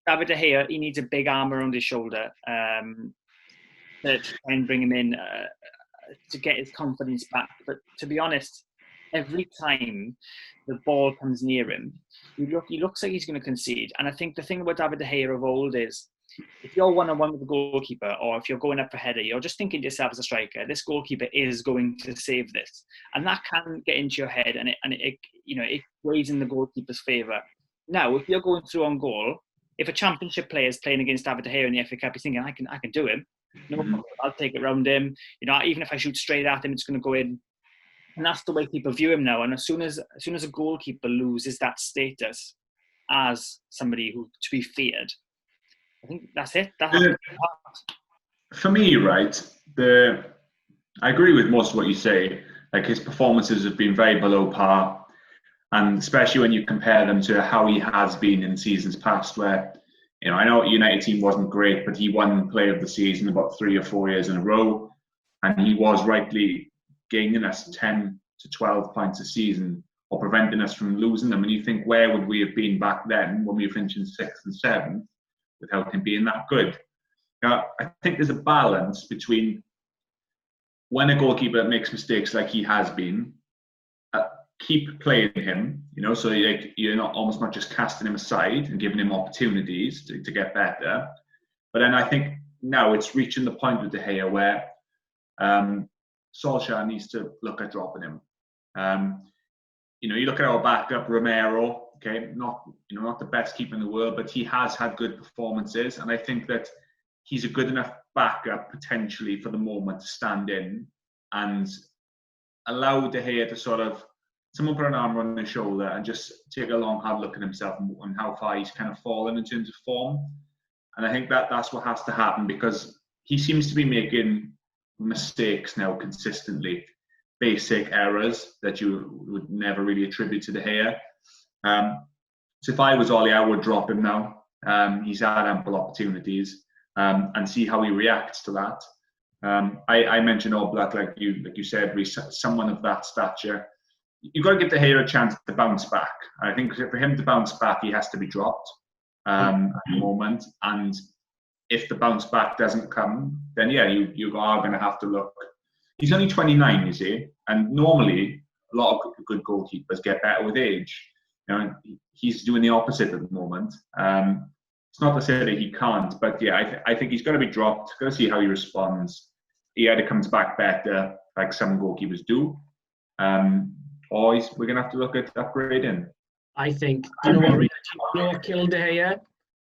David De Gea, he needs a big arm around his shoulder to try and bring him in to get his confidence back. But to be honest, every time the ball comes near him, he looks like he's going to concede. And I think the thing about David De Gea of old is, if you're one-on-one with the goalkeeper, or if you're going up for header, you're just thinking to yourself as a striker, this goalkeeper is going to save this, and that can get into your head, and it weighs in the goalkeeper's favour. Now, if you're going through on goal, if a championship player is playing against David De Gea in the FA Cup, he's thinking, I can do him. No problem. I'll take it round him. Even if I shoot straight at him, it's going to go in. And that's the way people view him now. And as soon as a goalkeeper loses that status as somebody who to be feared, I think that's it. For me, right, I agree with most of what you say. Like, his performances have been very below par, and especially when you compare them to how he has been in seasons past, where, I know United team wasn't great, but he won Player of the Season about 3 or 4 years in a row, and he was rightly gaining us 10 to 12 points a season, or preventing us from losing them. And you think, where would we have been back then when we were finishing 6th and 7th without him being that good? I think there's a balance between when a goalkeeper makes mistakes like he has been, keep playing him, so you're not just casting him aside and giving him opportunities to get better. But then I think now it's reaching the point with De Gea where Solskjaer needs to look at dropping him. You look at our backup, Romero, okay, not the best keeper in the world, but he has had good performances, and I think that he's a good enough backup potentially for the moment to stand in and allow De Gea to sort of, someone put an arm on his shoulder and just take a long, hard look at himself and how far he's kind of fallen in terms of form. And I think that's what has to happen, because he seems to be making mistakes now consistently, basic errors that you would never really attribute to De Gea. So if I was Ollie, I would drop him now. He's had ample opportunities, and see how he reacts to that. I mentioned Oblak, like you said, someone of that stature. You've got to give De Gea a chance to bounce back. I think for him to bounce back, he has to be dropped at the moment. And if the bounce back doesn't come, then you are going to have to look. He's only 29, you see, and normally a lot of good goalkeepers get better with age. He's doing the opposite at the moment. It's not to say that he can't, but I think he's got to be dropped. Got to see how he responds. He either comes back better, like some goalkeepers do, or we're going to have to look at upgrading. I think, what killed De Gea?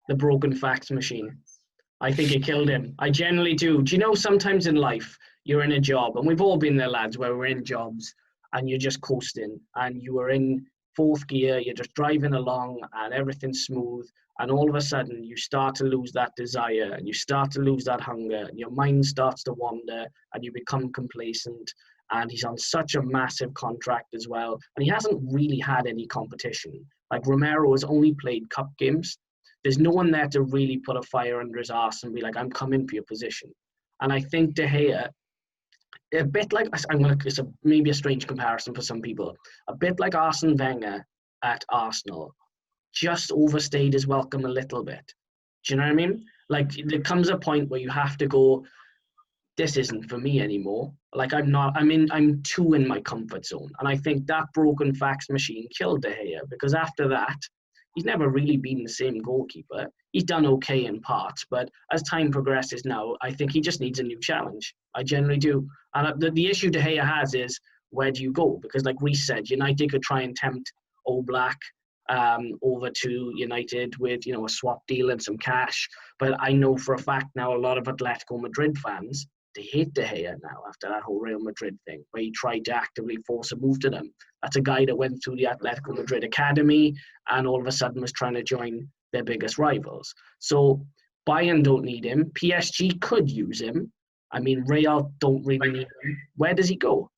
The broken fax machine. I think it killed him. I generally do. Do you know, sometimes in life, you're in a job, and we've all been there, lads, where we're in jobs, and you're just coasting, and you are in 4th gear, you're just driving along, and everything's smooth, and all of a sudden, you start to lose that desire, and you start to lose that hunger, and your mind starts to wander, and you become complacent. And he's on such a massive contract as well. And he hasn't really had any competition. Like, Romero has only played cup games. There's no one there to really put a fire under his arse and be like, I'm coming for your position. And I think De Gea, a bit like, it's maybe a strange comparison for some people, a bit like Arsene Wenger at Arsenal, just overstayed his welcome a little bit. Do you know what I mean? Like, there comes a point where you have to go, this isn't for me anymore. Like, I'm too in my comfort zone. And I think that broken fax machine killed De Gea, because after that, he's never really been the same goalkeeper. He's done okay in parts, but as time progresses now, I think he just needs a new challenge. I generally do. And the issue De Gea has is, where do you go? Because like Reece said, United could try and tempt Oblak over to United with, a swap deal and some cash. But I know for a fact now a lot of Atletico Madrid fans, they hate De Gea now after that whole Real Madrid thing, where he tried to actively force a move to them. That's a guy that went through the Atletico Madrid academy and all of a sudden was trying to join their biggest rivals. So Bayern don't need him. PSG could use him. I mean, Real don't really need him. Where does he go?